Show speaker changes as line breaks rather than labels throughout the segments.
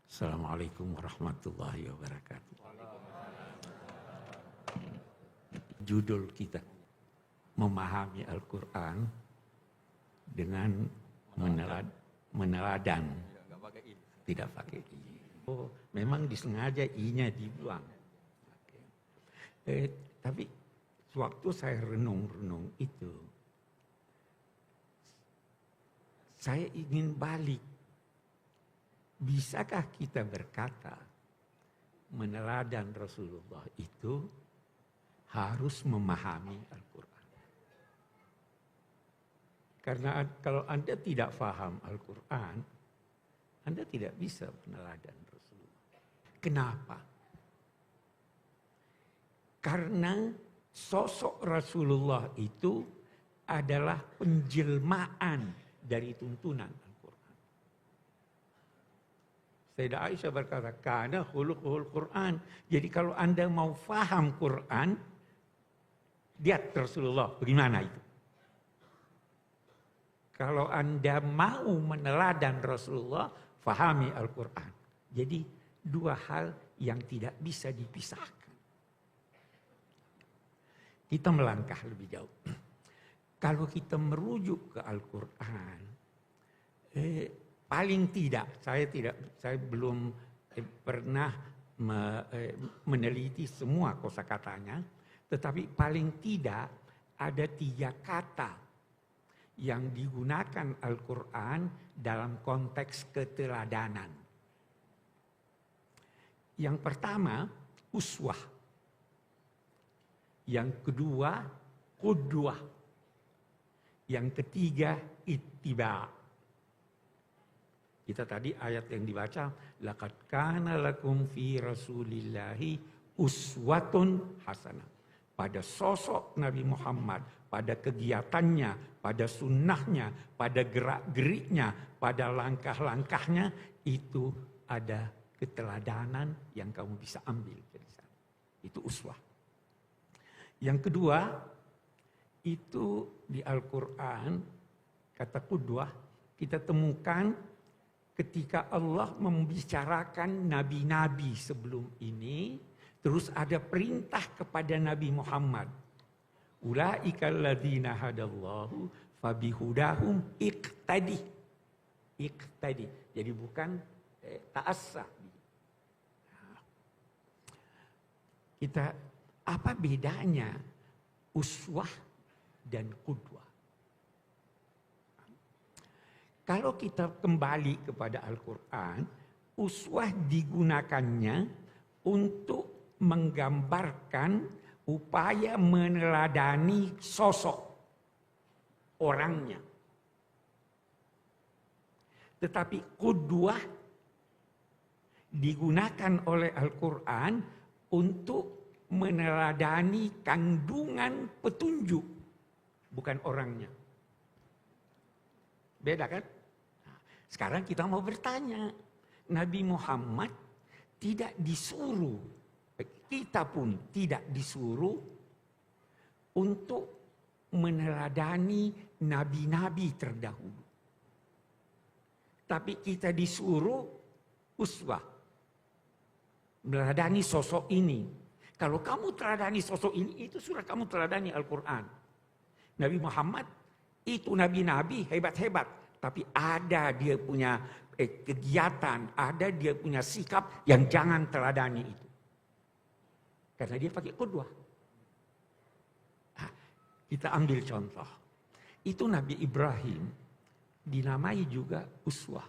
Assalamualaikum warahmatullahi wabarakatuh. Judul kita, memahami Al-Quran dengan meneladan. Tidak pakai i. Oh, memang disengaja i-nya dibuang. Tapi waktu saya renung-renung itu, saya ingin balik. Bisakah kita berkata meneladan Rasulullah itu harus memahami Al-Quran? Karena kalau Anda tidak paham Al-Quran, Anda tidak bisa meneladan Rasulullah. Kenapa? Karena sosok Rasulullah itu adalah penjelmaan dari tuntunan Al-Quran. Sayyidah Aisyah berkata, kana khuluquhul Quran. Jadi kalau Anda mau faham Quran, lihat Rasulullah bagaimana itu. Kalau Anda mau meneladan Rasulullah, fahami Al-Quran. Jadi dua hal yang tidak bisa dipisahkan. Kita melangkah lebih jauh. Kalau kita merujuk ke Al-Quran, paling tidak, saya belum pernah meneliti semua kosakatanya, tetapi paling tidak ada 3 kata yang digunakan Al-Quran dalam konteks keteladanan. Yang pertama, uswah. Yang kedua, qudwah. Yang ketiga, ittiba'. Kita tadi ayat yang dibaca, laqad kana lakum fi rasulillahi uswatun hasanah. Pada sosok Nabi Muhammad, pada kegiatannya, pada sunnahnya, pada gerak-geriknya, pada langkah-langkahnya, itu ada keteladanan yang kamu bisa ambil dari sana. Itu uswah. Yang kedua, itu di Al-Quran, kata qudwah, kita temukan ketika Allah membicarakan nabi-nabi sebelum ini, terus ada perintah kepada Nabi Muhammad. Ulaikal ladzina hadallahu fabihudahum iqtadi. Iqtadi. Jadi bukan ta'assa. Apa bedanya uswah dan qudwah? Kalau kita kembali kepada Al-Quran, uswah digunakannya untuk menggambarkan upaya meneladani sosok orangnya. Tetapi qudwah digunakan oleh Al-Quran untuk meneladani kandungan petunjuk, bukan orangnya. Beda kan? Nah, sekarang kita mau bertanya, Nabi Muhammad tidak disuruh, kita pun tidak disuruh untuk meneladani nabi-nabi terdahulu. Tapi kita disuruh uswah, meneladani sosok ini. Kalau kamu teladani sosok ini, itu sudah kamu teladani Al-Quran. Nabi Muhammad itu nabi-nabi hebat-hebat. Tapi ada dia punya kegiatan, ada dia punya sikap yang jangan teladani itu. Karena dia pakai qudwah. Nah, kita ambil contoh. Itu Nabi Ibrahim dinamai juga uswah.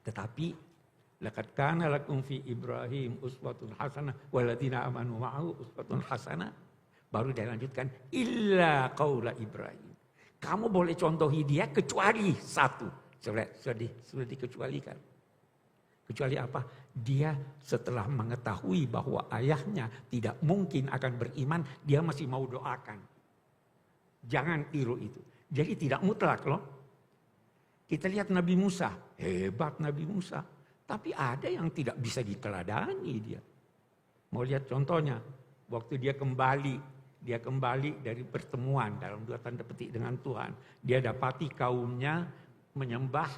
Tetapi laqad kana lakum fi Ibrahim uswatun hasanah walladzina amanu ma'ahu uswatun hasanah. Baru dia lanjutkan illa qaula Ibrahim. Kamu boleh contohi dia kecuali satu. Sudah dikecualikan. Kecuali apa? Dia setelah mengetahui bahwa ayahnya tidak mungkin akan beriman, dia masih mau doakan. Jangan tiru itu. Jadi tidak mutlak loh. Kita lihat Nabi Musa, hebat Nabi Musa. Tapi ada yang tidak bisa diteladani dia. Mau lihat contohnya, waktu dia kembali dari pertemuan dalam 2 tanda petik dengan Tuhan. Dia dapati kaumnya menyembah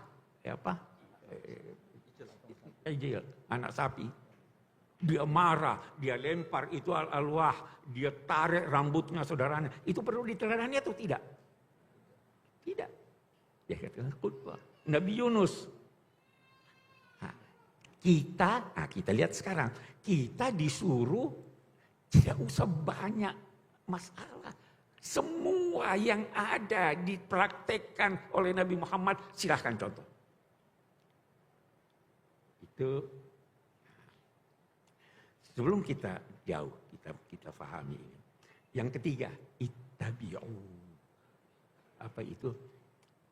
ejil, anak sapi. Dia marah, dia lempar itu al-alwah, dia tarik rambutnya saudaranya. Itu perlu diteladani atau tidak? Tidak. Dia katakan khutbah. Nabi Yunus. Nah, kita lihat sekarang. Kita disuruh tidak usah banyak masalah. Semua yang ada dipraktekkan oleh Nabi Muhammad, silahkan contoh. Itu sebelum kita jauh, kita pahami ini. Yang ketiga, ittabi'u. Apa itu?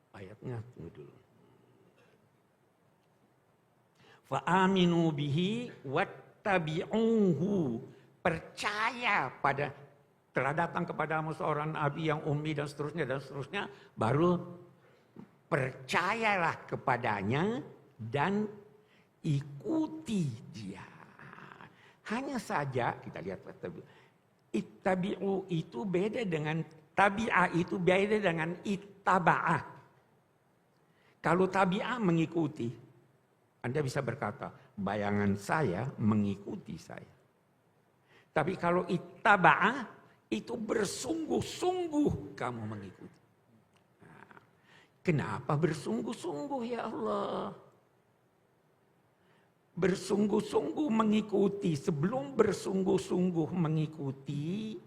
Ayatnya tunggu dulu. Fa'aminu bihi wattabi'uhu. Percaya pada, telah datang kepadamu seorang nabi yang ummi dan seterusnya, baru percayalah kepadanya dan ikuti dia. Hanya saja kita lihat ittabi'u itu beda dengan tabi'ah, itu beda dengan ittaba'ah. Kalau tabi'ah mengikuti, Anda bisa berkata, bayangan saya mengikuti saya. Tapi kalau ittaba'ah, itu bersungguh-sungguh kamu mengikuti. Nah, kenapa bersungguh-sungguh ya Allah? Bersungguh-sungguh mengikuti. Sebelum bersungguh-sungguh mengikuti,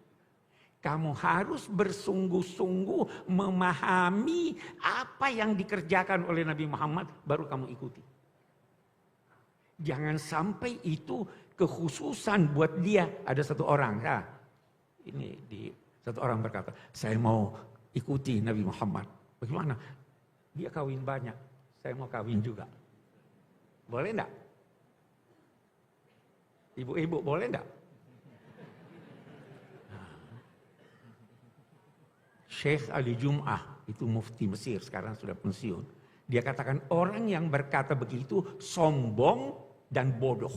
kamu harus bersungguh-sungguh memahami apa yang dikerjakan oleh Nabi Muhammad, baru kamu ikuti. Jangan sampai itu kekhususan buat dia. Ada satu orang, satu orang berkata, saya mau ikuti Nabi Muhammad. Bagaimana? Dia kawin banyak, saya mau kawin juga. Boleh enggak? Ibu-ibu boleh enggak? Syekh Ali Jum'ah, itu mufti Mesir, sekarang sudah pensiun. Dia katakan orang yang berkata begitu sombong dan bodoh.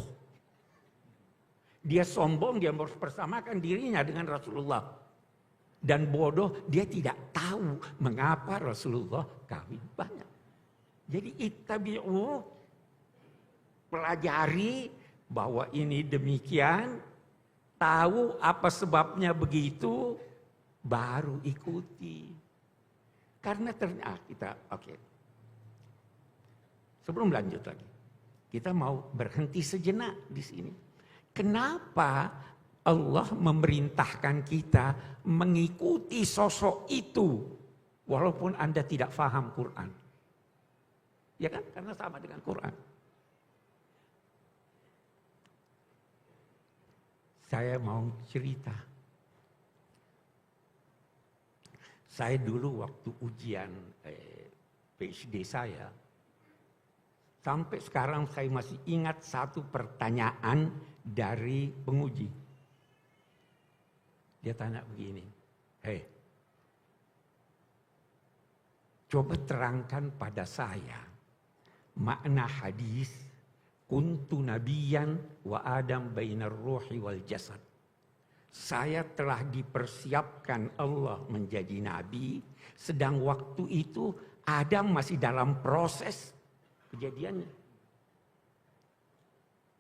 Dia sombong, dia mempersamakan dirinya dengan Rasulullah. Dan bodoh, dia tidak tahu mengapa Rasulullah kawin banyak. Jadi ittabi'u, pelajari bahwa ini demikian, tahu apa sebabnya begitu, baru ikuti. Karena ternyata sebelum lanjut lagi, kita mau berhenti sejenak di sini. Kenapa Allah memerintahkan kita mengikuti sosok itu walaupun Anda tidak paham Quran? Ya kan? Karena sama dengan Quran. Saya mau cerita. Saya dulu waktu ujian PhD saya, sampai sekarang saya masih ingat satu pertanyaan dari penguji. Dia tanya begini, coba terangkan pada saya makna hadis kuntu nabiyan wa adam bainar ruhi wal jasad. Saya telah dipersiapkan Allah menjadi nabi, sedang waktu itu Adam masih dalam proses kejadiannya.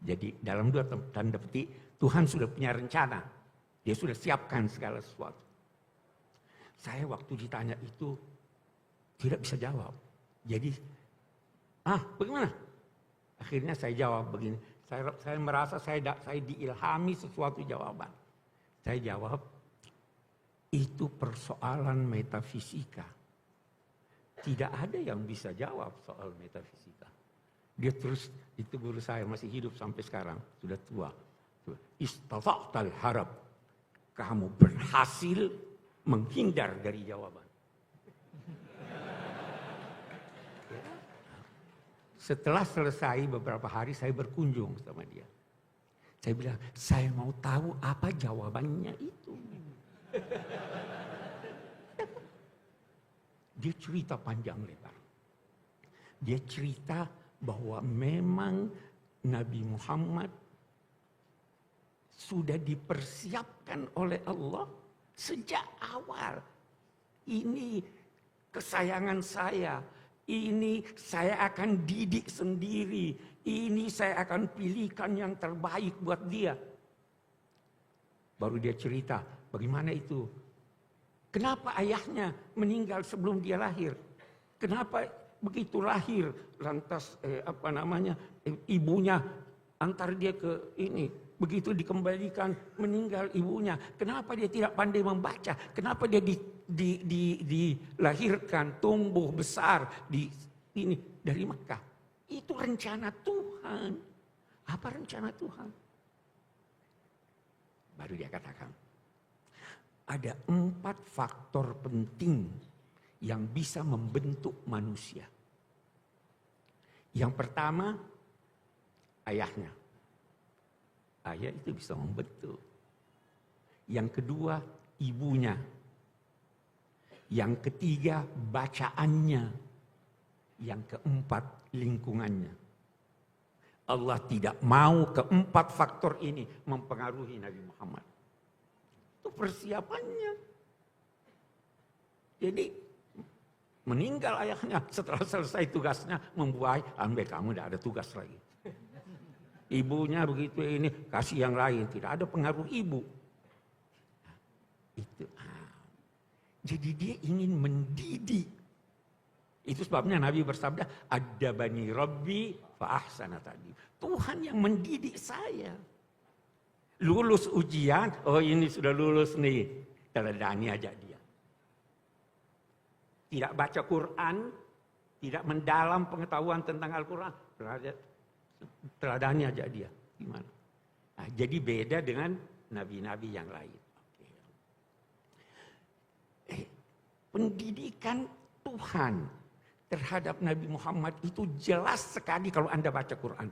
Jadi dalam dua tanda petik, Tuhan sudah punya rencana. Dia sudah siapkan segala sesuatu. Saya waktu ditanya itu tidak bisa jawab. Jadi, bagaimana? Akhirnya saya jawab begini. Saya merasa saya diilhami sesuatu jawaban. Saya jawab, itu persoalan metafisika. Tidak ada yang bisa jawab soal metafisika. Dia terus, itu guru saya masih hidup sampai sekarang, sudah tua. Istata'tal harab. Kamu berhasil menghindar dari jawaban. Setelah selesai beberapa hari saya berkunjung sama dia. Saya bilang, saya mau tahu apa jawabannya itu. Dia cerita panjang lebar. Dia cerita bahwa memang Nabi Muhammad sudah dipersiapkan oleh Allah sejak awal. Ini kesayangan saya, ini saya akan didik sendiri, Ini saya akan pilihkan yang terbaik buat dia. Baru dia cerita, bagaimana itu? Kenapa ayahnya meninggal sebelum dia lahir? Kenapa begitu lahir lantas ibunya antar dia ke ini? Begitu dikembalikan meninggal ibunya. Kenapa dia tidak pandai membaca? Kenapa dia dilahirkan, tumbuh besar di ini dari Mekah? Itu rencana Tuhan. Apa rencana Tuhan? Baru dia katakan, ada 4 faktor penting yang bisa membentuk manusia. Yang pertama, ayahnya. Ayah itu bisa membentuk. Yang kedua, ibunya. Yang ketiga, bacaannya. Yang keempat, lingkungannya. Allah tidak mau keempat faktor ini mempengaruhi Nabi Muhammad. Itu persiapannya. Jadi meninggal ayahnya, setelah selesai tugasnya membuai, ambil kamu tidak ada tugas lagi. Ibunya begitu ini, kasih yang lain, tidak ada pengaruh ibu. Itu. Jadi dia ingin mendidik. Itu sebabnya Nabi bersabda, adabani Rabbi fa ahsana ta'dib. Tuhan yang mendidik saya. Lulus ujian, oh ini sudah lulus nih. Teladani aja dia. Tidak baca Quran, tidak mendalam pengetahuan tentang Al-Quran. Teladani aja dia. Gimana? Nah, jadi beda dengan nabi-nabi yang lain. Pendidikan Tuhan terhadap Nabi Muhammad itu jelas sekali kalau Anda baca Quran.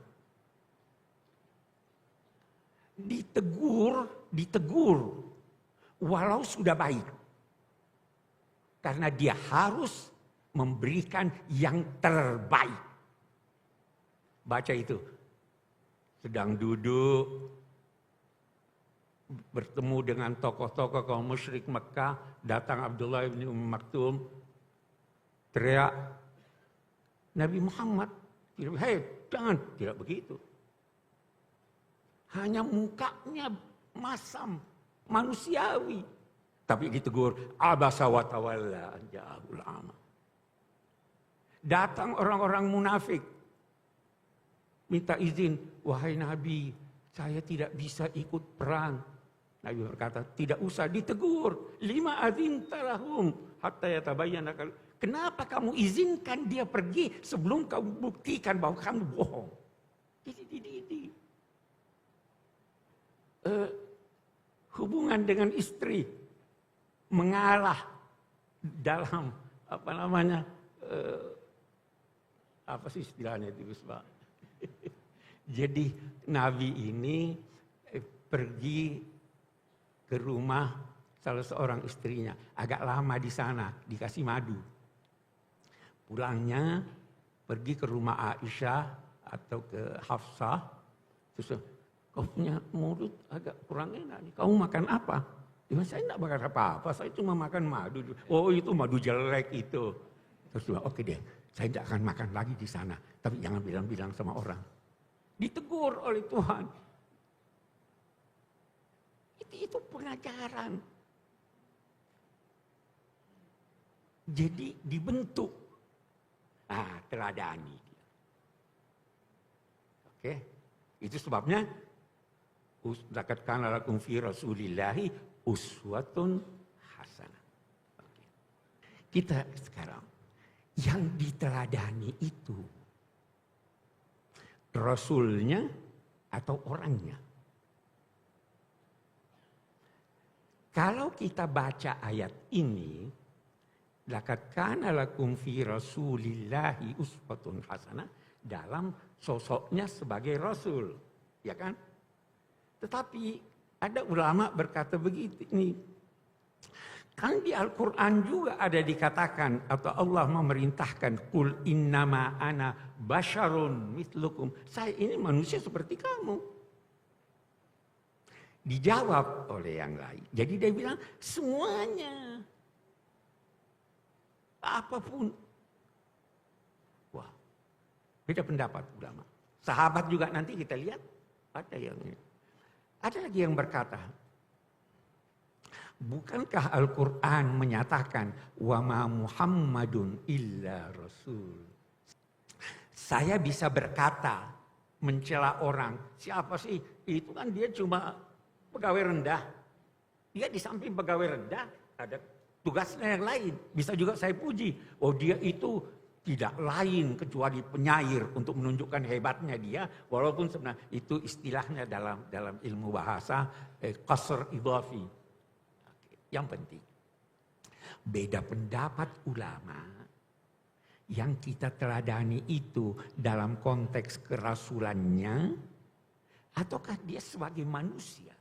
Ditegur walau sudah baik. Karena dia harus memberikan yang terbaik. Baca itu. Sedang duduk bertemu dengan tokoh-tokoh kaum musyrik Mekah, datang Abdullah bin Maktum, teriak, Nabi Muhammad, hei jangan, tidak begitu. Hanya mukanya masam, manusiawi. Tapi ditegur, abasa wa tawalla ja'ahul a'ma. Datang orang-orang munafik, minta izin, wahai Nabi, saya tidak bisa ikut perang. Nabi berkata, tidak usah, ditegur. Lima adzinta lahum hatta yatabayyana. Kenapa kamu izinkan dia pergi sebelum kamu buktikan bahwa kamu bohong? Ini. Hubungan dengan istri mengalah dalam apa sih istilahnya itu Pak? Jadi Nabi ini pergi ke rumah salah seorang istrinya, agak lama di sana, dikasih madu. Pulangnya pergi ke rumah Aisyah atau ke Hafsah, terus kau punya mulut agak kurang enak nih, kamu makan apa? Saya tidak makan apa-apa, saya cuma makan madu. Oh itu madu jelek itu. Terus dia, oke deh, saya tidak akan makan lagi di sana, tapi jangan bilang-bilang sama orang. Ditegur oleh Tuhan. Itu pengajaran. Jadi dibentuk. Teladani. Oke. Itu sebabnya laqad kana lakum fi Rasulillahi uswatun hasanah. Oke. Kita sekarang yang diteladani itu Rasulnya atau orangnya. Kalau kita baca ayat ini, laqad kana lakum fi Rasulillahi uswatun hasanah, dalam sosoknya sebagai Rasul, ya kan? Tetapi ada ulama berkata begitu ini. Kan di Al-Quran juga ada dikatakan atau Allah memerintahkan kul innama ana basyarun mitlukum. Saya ini manusia seperti kamu. Dijawab oleh yang lain. Jadi dia bilang semuanya. Apapun. Wah, beda pendapat ulama. Sahabat juga nanti kita lihat ada lagi yang berkata, bukankah Al-Quran menyatakan wa ma Muhammadun illa rasul. Saya bisa berkata mencela orang, siapa sih? Itu kan dia cuma pegawai rendah. Dia di samping pegawai rendah ada tugasnya yang lain. Bisa juga saya puji, oh dia itu tidak lain kecuali penyair untuk menunjukkan hebatnya dia. Walaupun sebenarnya itu istilahnya dalam ilmu bahasa qasr idhafi. Yang penting, beda pendapat ulama yang kita teladani itu dalam konteks kerasulannya, ataukah dia sebagai manusia?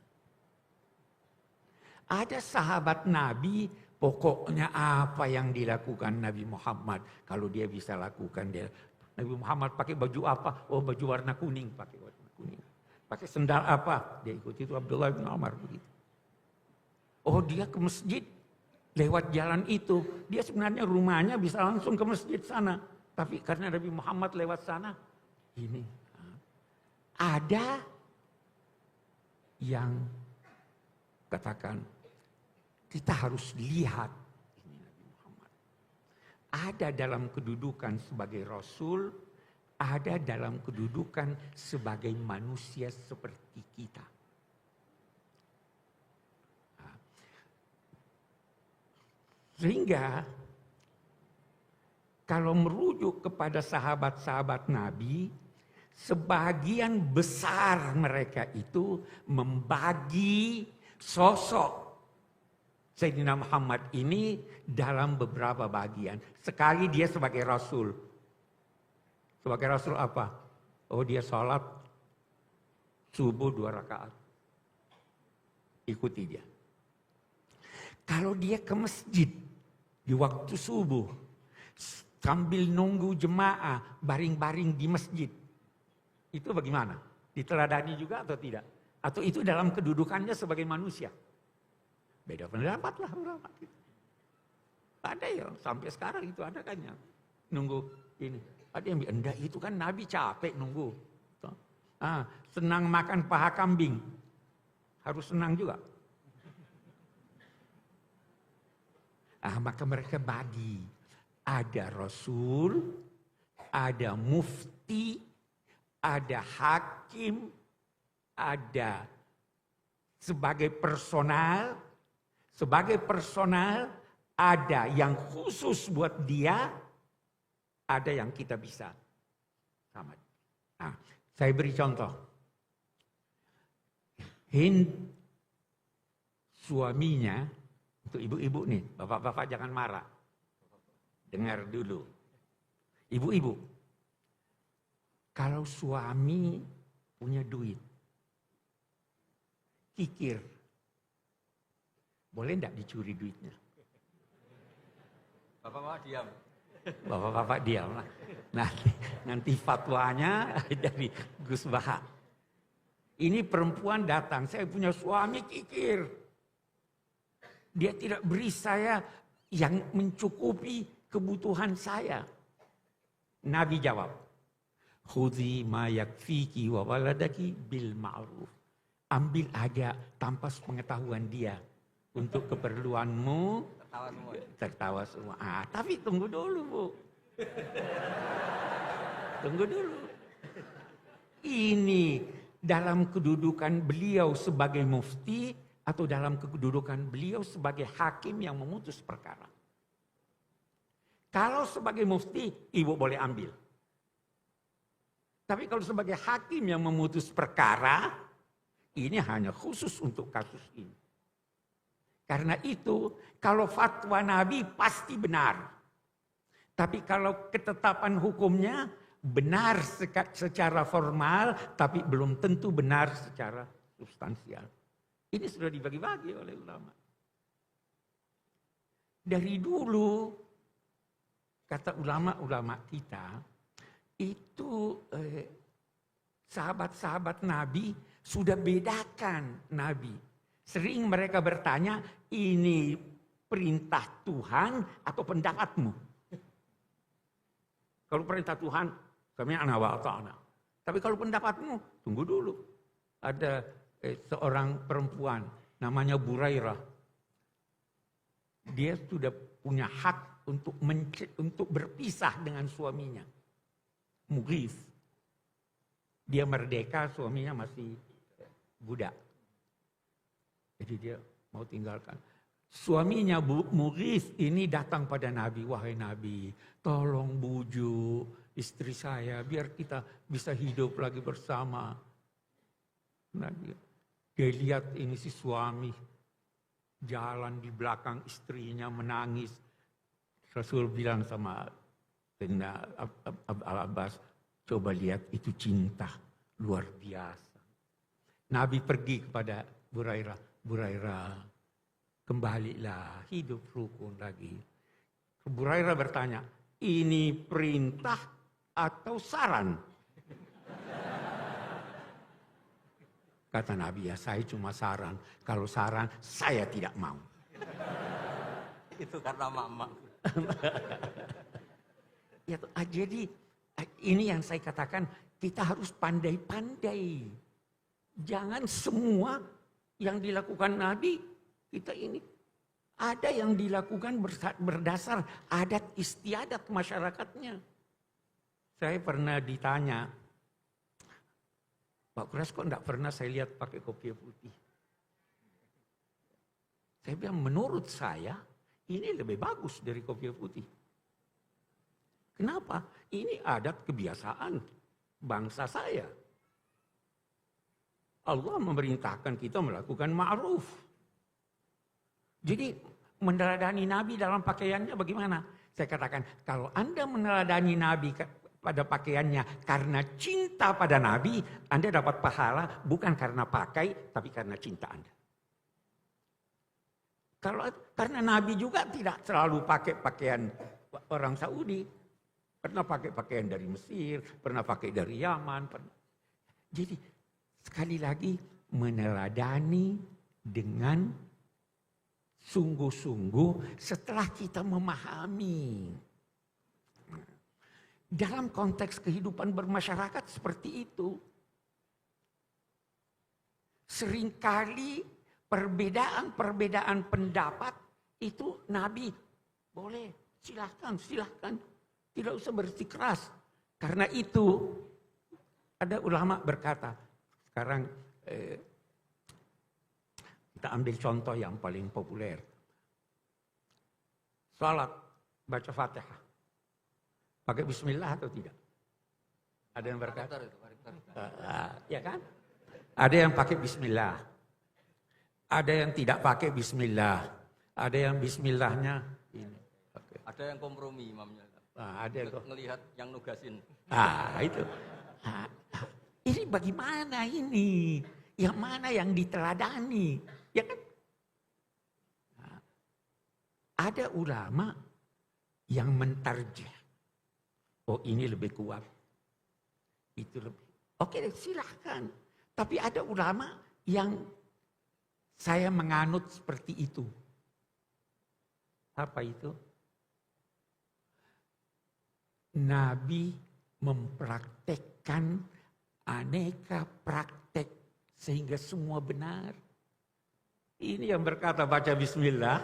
Ada sahabat Nabi, pokoknya apa yang dilakukan Nabi Muhammad, kalau dia bisa lakukan dia. Nabi Muhammad pakai baju apa? Oh baju warna kuning, pakai warna kuning. Pakai sendal apa? Dia ikut itu Abdullah bin Umar begitu. Oh dia ke masjid lewat jalan itu. Dia sebenarnya rumahnya bisa langsung ke masjid sana. Tapi karena Nabi Muhammad lewat sana. Ini. Ada yang katakan kita harus lihat ini Nabi Muhammad. Ada dalam kedudukan sebagai Rasul. Ada dalam kedudukan sebagai manusia seperti kita. Sehingga kalau merujuk kepada sahabat-sahabat Nabi, sebagian besar mereka itu membagi sosok Sayyidina Muhammad ini dalam beberapa bagian. Sekali dia sebagai Rasul. Sebagai Rasul apa? Oh dia sholat subuh 2 rakaat. Ikuti dia. Kalau dia ke masjid di waktu subuh, sambil nunggu jemaah baring-baring di masjid, itu bagaimana? Diteladani juga atau tidak? Atau itu dalam kedudukannya sebagai manusia? Beda pendapat lah ulama kita. Ada ya sampai sekarang itu ada kan yang nunggu ini. Ada yang bilang, enggak itu kan Nabi capek nunggu. Senang makan paha kambing, harus senang juga. Maka mereka bagi. Ada Rasul, ada mufti, ada hakim, ada sebagai personal. Sebagai personal ada yang khusus buat dia, ada yang kita bisa sama. Saya beri contoh. Hind suaminya, untuk ibu-ibu nih, bapak-bapak jangan marah. Dengar dulu. Ibu-ibu, kalau suami punya duit, kikir, boleh enggak dicuri duitnya?
Bapak-bapak diam.
Bapak-bapak diam lah. Nanti fatwanya dari Gus Baha. Ini perempuan datang, saya punya suami kikir. Dia tidak beri saya yang mencukupi kebutuhan saya. Nabi jawab, khudhi ma yakfiki wa waladaki bil ma'ruf. Ambil aja tanpa pengetahuan dia. Untuk keperluanmu, tertawa semua. Tapi tunggu dulu Bu. Tunggu dulu. Ini dalam kedudukan beliau sebagai mufti, atau dalam kedudukan beliau sebagai hakim yang memutus perkara. Kalau sebagai mufti, ibu boleh ambil. Tapi kalau sebagai hakim yang memutus perkara, ini hanya khusus untuk kasus ini. Karena itu, kalau fatwa Nabi pasti benar. Tapi kalau ketetapan hukumnya benar secara formal, tapi belum tentu benar secara substansial. Ini sudah dibagi-bagi oleh ulama. Dari dulu, kata ulama-ulama kita, itu sahabat-sahabat Nabi sudah bedakan Nabi. Sering mereka bertanya, ini perintah Tuhan atau pendapatmu? Kalau perintah Tuhan, kami ana wa ta'ana. Tapi kalau pendapatmu, tunggu dulu. Ada seorang perempuan namanya Burairah. Dia sudah punya hak untuk berpisah dengan suaminya. Mughith. Dia merdeka, suaminya masih budak. Jadi dia mau tinggalkan. Suaminya Mughith ini datang pada Nabi. Wahai Nabi, tolong bujuk istri saya biar kita bisa hidup lagi bersama. Nabi, dia lihat ini si suami jalan di belakang istrinya menangis. Rasul bilang sama Abbas, coba lihat itu cinta luar biasa. Nabi pergi kepada Burairah, Burairah, kembalilah hidup rukun lagi. Burairah bertanya, ini perintah atau saran? Kata Nabi, ya saya cuma saran. Kalau saran, saya tidak mau.
Itu karena mama.
Ya, jadi ini yang saya katakan, kita harus pandai-pandai. Jangan semua yang dilakukan Nabi, kita ini. Ada yang dilakukan berdasar adat istiadat masyarakatnya. Saya pernah ditanya, Pak Kuras kok enggak pernah saya lihat pakai kopiah putih. Saya bilang menurut saya ini lebih bagus dari kopiah putih. Kenapa? Ini adat kebiasaan bangsa saya. Allah memerintahkan kita melakukan ma'ruf. Jadi meneladani Nabi dalam pakaiannya bagaimana? Saya katakan kalau Anda meneladani Nabi pada pakaiannya karena cinta pada Nabi, Anda dapat pahala bukan karena pakai, tapi karena cinta Anda. Karena Nabi juga tidak selalu pakai pakaian orang Saudi. Pernah pakai pakaian dari Mesir, pernah pakai dari Yaman. Jadi sekali lagi meneladani dengan sungguh-sungguh setelah kita memahami. Dalam konteks kehidupan bermasyarakat seperti itu. Seringkali perbedaan pendapat itu Nabi boleh, silahkan. Tidak usah bersikeras. Karena itu ada ulama berkata, sekarang kita ambil contoh yang paling populer. Salat, baca Fatihah. Pakai bismillah atau tidak? Ada yang berkata? Ya kan? Ada yang pakai bismillah. Ada yang tidak pakai bismillah. Ada yang bismillahnya ini. Okay.
Ada yang kompromi imamnya.
Ada yang
ngelihat yang nugasin.
Itu. Ini bagaimana ini? Yang mana yang diteladani? Ya kan? Ada ulama yang mentarjih. Oh ini lebih kuat. Itu lebih. Oke silahkan. Tapi ada ulama yang saya menganut seperti itu. Apa itu? Nabi mempraktekkan aneka praktek sehingga semua benar. Ini yang berkata baca bismillah.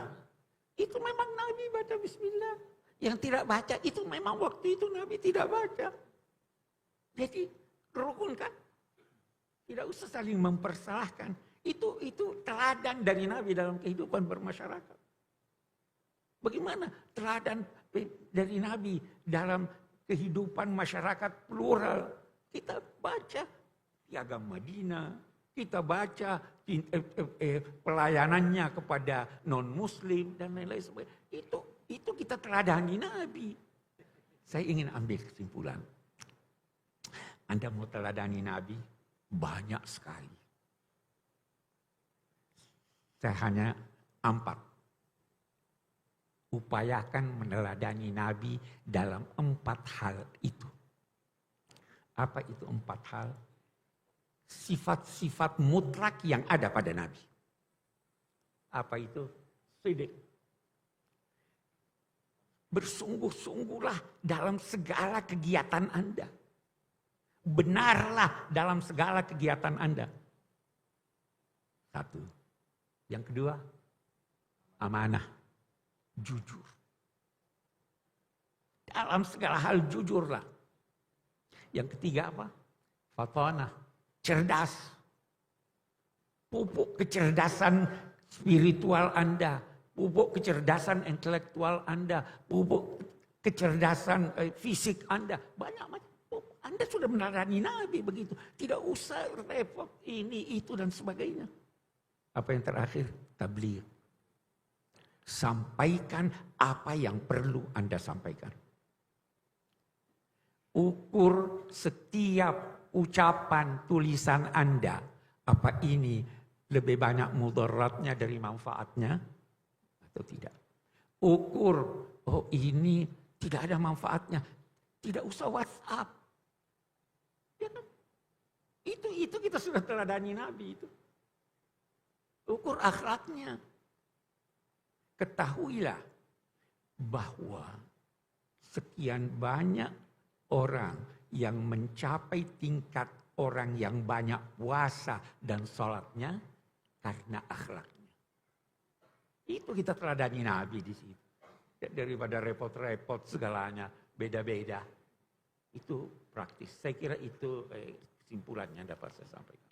Itu memang Nabi baca bismillah. Yang tidak baca itu memang waktu itu Nabi tidak baca. Jadi rukun kan? Tidak usah saling mempersalahkan. Itu teladan dari Nabi dalam kehidupan bermasyarakat. Bagaimana teladan dari Nabi dalam kehidupan masyarakat plural? Kita baca Piagam Madinah, kita baca pelayanannya kepada non-Muslim dan lain-lain sebagainya. Itu kita teladani Nabi. Saya ingin ambil kesimpulan. Anda mau teladani Nabi? Banyak sekali. Saya hanya 4. Upayakan meneladani Nabi dalam 4 hal itu. Apa itu 4 hal? Sifat-sifat mutlak yang ada pada Nabi. Apa itu? Sidq. Bersungguh-sungguhlah dalam segala kegiatan Anda. Benarlah dalam segala kegiatan Anda. Satu. Yang kedua, amanah. Jujur. Dalam segala hal jujurlah. Yang ketiga apa? Fatonah. Cerdas. Pupuk kecerdasan spiritual Anda. Pupuk kecerdasan intelektual Anda. Pupuk kecerdasan fisik Anda. Banyak macam. Anda sudah meneladani Nabi begitu. Tidak usah repot ini, itu dan sebagainya. Apa yang terakhir? Tabligh. Sampaikan apa yang perlu Anda sampaikan. Ukur setiap ucapan, tulisan Anda. Apa ini lebih banyak mudaratnya dari manfaatnya? Atau tidak? Ukur, oh ini tidak ada manfaatnya. Tidak usah WhatsApp. Ya kan? Itu kita sudah teladani Nabi itu. Ukur akhlaknya. Ketahuilah bahwa sekian banyak orang yang mencapai tingkat orang yang banyak puasa dan sholatnya karena akhlaknya. Itu kita teladani Nabi di situ. Daripada repot-repot segalanya beda-beda. Itu praktis. Saya kira itu kesimpulannya dapat saya sampaikan.